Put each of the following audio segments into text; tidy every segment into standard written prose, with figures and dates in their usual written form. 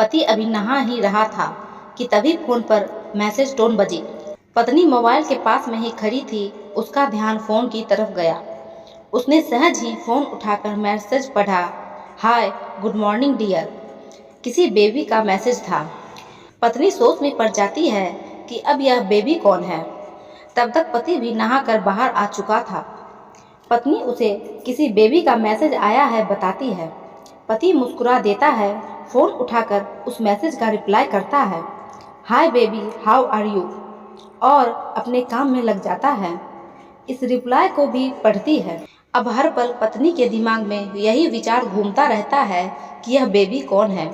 पति अभी नहा ही रहा था कि तभी फोन पर मैसेज टोन बजी। पत्नी मोबाइल के पास में ही खड़ी थी। उसका ध्यान फोन की तरफ गया। उसने सहज ही फोन उठाकर मैसेज पढ़ा। हाय, गुड मॉर्निंग डियर। किसी बेबी का मैसेज था। पत्नी सोच में पड़ जाती है कि अब यह बेबी कौन है। तब तक पति भी नहाकर बाहर आ चुका था। पत्नी उसे किसी बेबी का मैसेज आया है बताती है। पति मुस्कुरा देता है। फोन उठाकर उस मैसेज का रिप्लाई करता है, hi baby, how are you, और अपने काम में लग जाता है। इस रिप्लाई को भी पढ़ती है। अब हर पल पत्नी के दिमाग में यही विचार घूमता रहता है कि यह बेबी कौन है।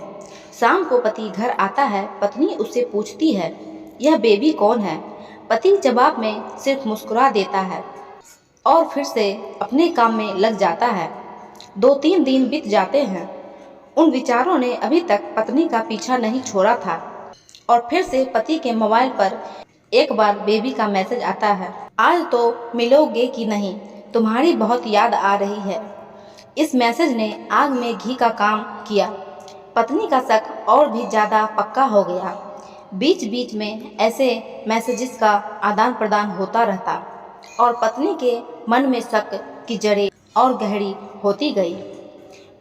शाम को पति घर आता है। पत्नी उससे पूछती है, यह बेबी कौन है। पति जवाब में सिर्फ मुस्कुरा देता है और फिर से अपने काम में लग जाता है। 2-3 दिन बीत जाते हैं। उन विचारों ने अभी तक पत्नी का पीछा नहीं छोड़ा था और फिर से पति के मोबाइल पर एक बार बेबी का मैसेज आता है, आज तो मिलोगे कि नहीं, तुम्हारी बहुत याद आ रही है। इस मैसेज ने आग में घी का काम किया। पत्नी का शक और भी ज़्यादा पक्का हो गया। बीच बीच में ऐसे मैसेजेस का आदान प्रदान होता रहता और पत्नी के मन में शक की जड़ें और गहरी होती गई।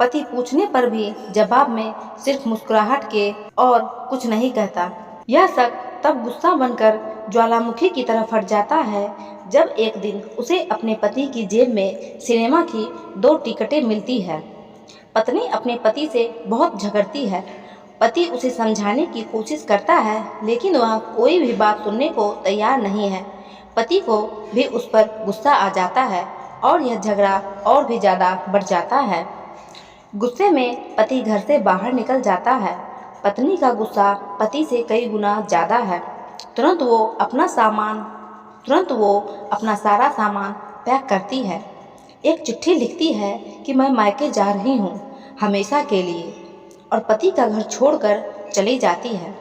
पति पूछने पर भी जवाब में सिर्फ मुस्कुराहट के और कुछ नहीं कहता। यह शक तब गुस्सा बनकर ज्वालामुखी की तरह फट जाता है जब एक दिन उसे अपने पति की जेब में सिनेमा की 2 टिकटें मिलती है। पत्नी अपने पति से बहुत झगड़ती है। पति उसे समझाने की कोशिश करता है लेकिन वह कोई भी बात सुनने को तैयार नहीं है। पति को भी उस पर गुस्सा आ जाता है और यह झगड़ा और भी ज़्यादा बढ़ जाता है। गुस्से में पति घर से बाहर निकल जाता है। पत्नी का गुस्सा पति से कई गुना ज़्यादा है। तुरंत वो अपना सारा सामान पैक करती है। एक चिट्ठी लिखती है कि मैं मायके जा रही हूँ हमेशा के लिए, और पति का घर छोड़कर चली जाती है।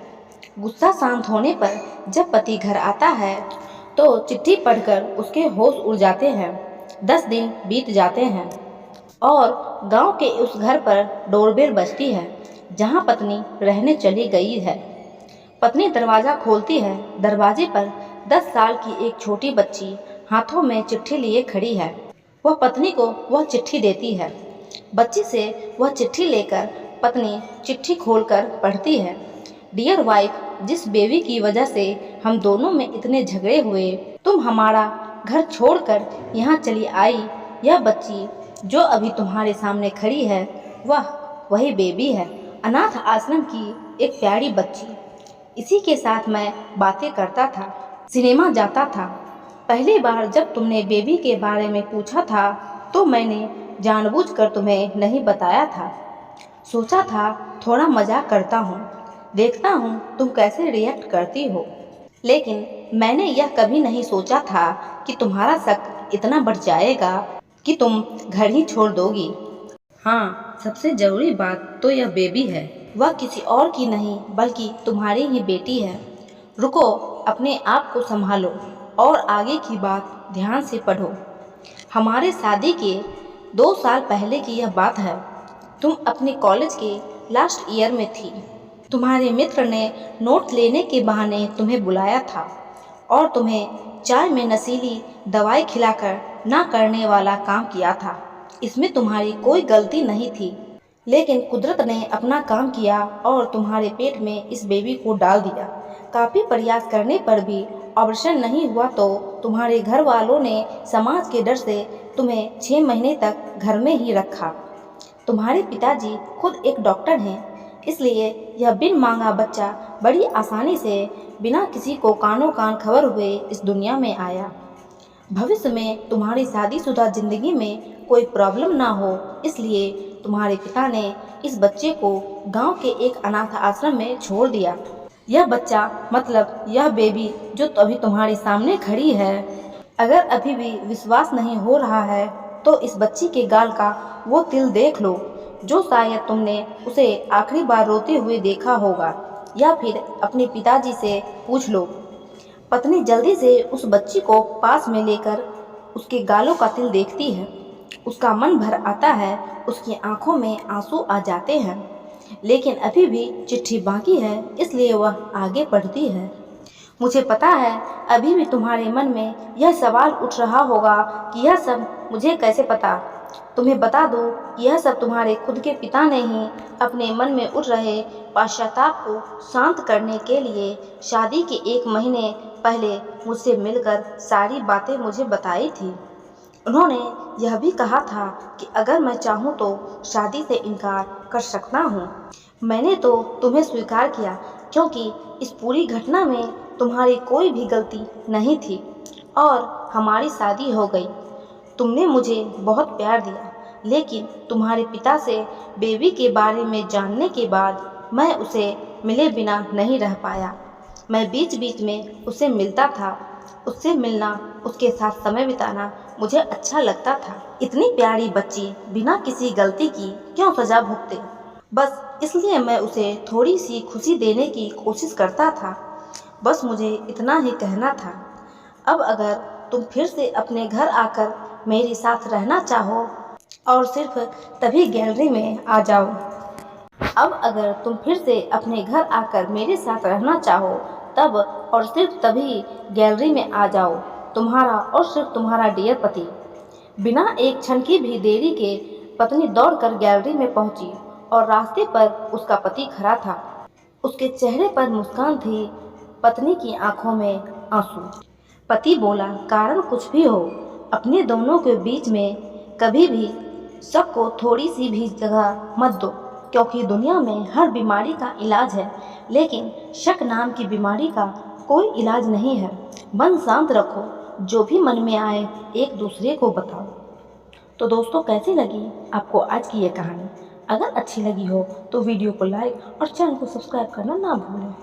गुस्सा शांत होने पर जब पति घर आता है तो चिट्ठी पढ़कर उसके होश उड़ जाते हैं। 10 दिन बीत जाते हैं और गांव के उस घर पर डोरबेल बजती है जहां पत्नी रहने चली गई है। पत्नी दरवाज़ा खोलती है। दरवाजे पर 10 साल की एक छोटी बच्ची हाथों में चिट्ठी लिए खड़ी है। वह पत्नी को वह चिट्ठी देती है। बच्ची से वह चिट्ठी लेकर पत्नी चिट्ठी खोलकर पढ़ती है, डियर वाइफ, जिस बेबी की वजह से हम दोनों में इतने झगड़े हुए, तुम हमारा घर छोड़कर यहाँ चली आई। यह बच्ची जो अभी तुम्हारे सामने खड़ी है वह वही बेबी है, अनाथ आश्रम की एक प्यारी बच्ची। इसी के साथ मैं बातें करता था, सिनेमा जाता था। पहली बार जब तुमने बेबी के बारे में पूछा था तो मैंने जानबूझकर तुम्हें नहीं बताया था। सोचा था थोड़ा मजाक करता हूँ, देखता हूँ तुम कैसे रिएक्ट करती हो। लेकिन मैंने यह कभी नहीं सोचा था कि तुम्हारा शक इतना बढ़ जाएगा कि तुम घर ही छोड़ दोगी। हाँ, सबसे ज़रूरी बात तो यह बेबी है। वह किसी और की नहीं बल्कि तुम्हारी ही बेटी है। रुको, अपने आप को संभालो और आगे की बात ध्यान से पढ़ो। हमारे शादी के 2 साल पहले की यह बात है। तुम अपने कॉलेज के लास्ट ईयर में थी। तुम्हारे मित्र ने नोट लेने के बहाने तुम्हें बुलाया था और तुम्हें चाय में नशीली दवाई खिलाकर ना करने वाला काम किया था। इसमें तुम्हारी कोई गलती नहीं थी, लेकिन कुदरत ने अपना काम किया और तुम्हारे पेट में इस बेबी को डाल दिया। काफ़ी प्रयास करने पर भी ऑपरेशन नहीं हुआ तो तुम्हारे घर वालों ने समाज के डर से तुम्हें 6 महीने तक घर में ही रखा। तुम्हारे पिताजी खुद एक डॉक्टर हैं, इसलिए यह बिन मांगा बच्चा बड़ी आसानी से बिना किसी को कानों कान खबर हुए इस दुनिया में आया। भविष्य में तुम्हारी शादीशुदा जिंदगी में कोई प्रॉब्लम ना हो, इसलिए तुम्हारे पिता ने इस बच्चे को गांव के एक अनाथ आश्रम में छोड़ दिया। यह बच्चा मतलब यह बेबी जो अभी तुम्हारे सामने खड़ी है, अगर अभी भी विश्वास नहीं हो रहा है तो इस बच्ची के गाल का वो तिल देख लो जो शायद तुमने उसे आखिरी बार रोते हुए देखा होगा, या फिर अपने पिताजी से पूछ लो। पत्नी जल्दी से उस बच्ची को पास में लेकर उसके गालों का तिल देखती है। उसका मन भर आता है, उसकी आंखों में आंसू आ जाते हैं। लेकिन अभी भी चिट्ठी बाकी है, इसलिए वह आगे पढ़ती है। मुझे पता है अभी भी तुम्हारे मन में यह सवाल उठ रहा होगा कि यह सब मुझे कैसे पता। तुम्हें बता दूं कि यह सब तुम्हारे खुद के पिता ने ही अपने मन में उठ रहे पश्चाताप को शांत करने के लिए शादी के 1 महीने पहले मुझसे मिलकर सारी बातें मुझे बताई थी। उन्होंने यह भी कहा था कि अगर मैं चाहूँ तो शादी से इनकार कर सकता हूँ। मैंने तो तुम्हें स्वीकार किया क्योंकि इस पूरी घटना में तुम्हारी कोई भी गलती नहीं थी और हमारी शादी हो गई। तुमने मुझे बहुत प्यार दिया, लेकिन तुम्हारे पिता से बेबी के बारे में जानने के बाद मैं उसे मिले बिना नहीं रह पाया। मैं बीच बीच में उसे मिलता था। उससे मिलना, उसके साथ समय बिताना मुझे अच्छा लगता था। इतनी प्यारी बच्ची बिना किसी गलती की क्यों सजा भुगते? बस इसलिए मैं उसे थोड़ी सी खुशी देने की कोशिश करता था। बस मुझे इतना ही कहना था। अब अगर तुम फिर से अपने घर आकर मेरे साथ रहना चाहो और सिर्फ तभी गैलरी में आ जाओ। अब अगर तुम फिर से अपने घर आकर मेरे साथ रहना चाहो तब और सिर्फ तभी गैलरी में आ जाओ। तुम्हारा और सिर्फ तुम्हारा डियर पति। बिना एक क्षण की भी देरी के पत्नी दौड़कर गैलरी में पहुंची और रास्ते पर उसका पति खड़ा था। उसके चेहरे पर मुस्कान थी, पत्नी की आंखों में आंसू। पति बोला, कारण कुछ भी हो, अपने दोनों के बीच में कभी भी शक को थोड़ी सी भी जगह मत दो, क्योंकि दुनिया में हर बीमारी का इलाज है, लेकिन शक नाम की बीमारी का कोई इलाज नहीं है। मन शांत रखो, जो भी मन में आए एक दूसरे को बताओ। तो दोस्तों, कैसी लगी आपको आज की ये कहानी? अगर अच्छी लगी हो तो वीडियो को लाइक और चैनल को सब्सक्राइब करना ना भूलें।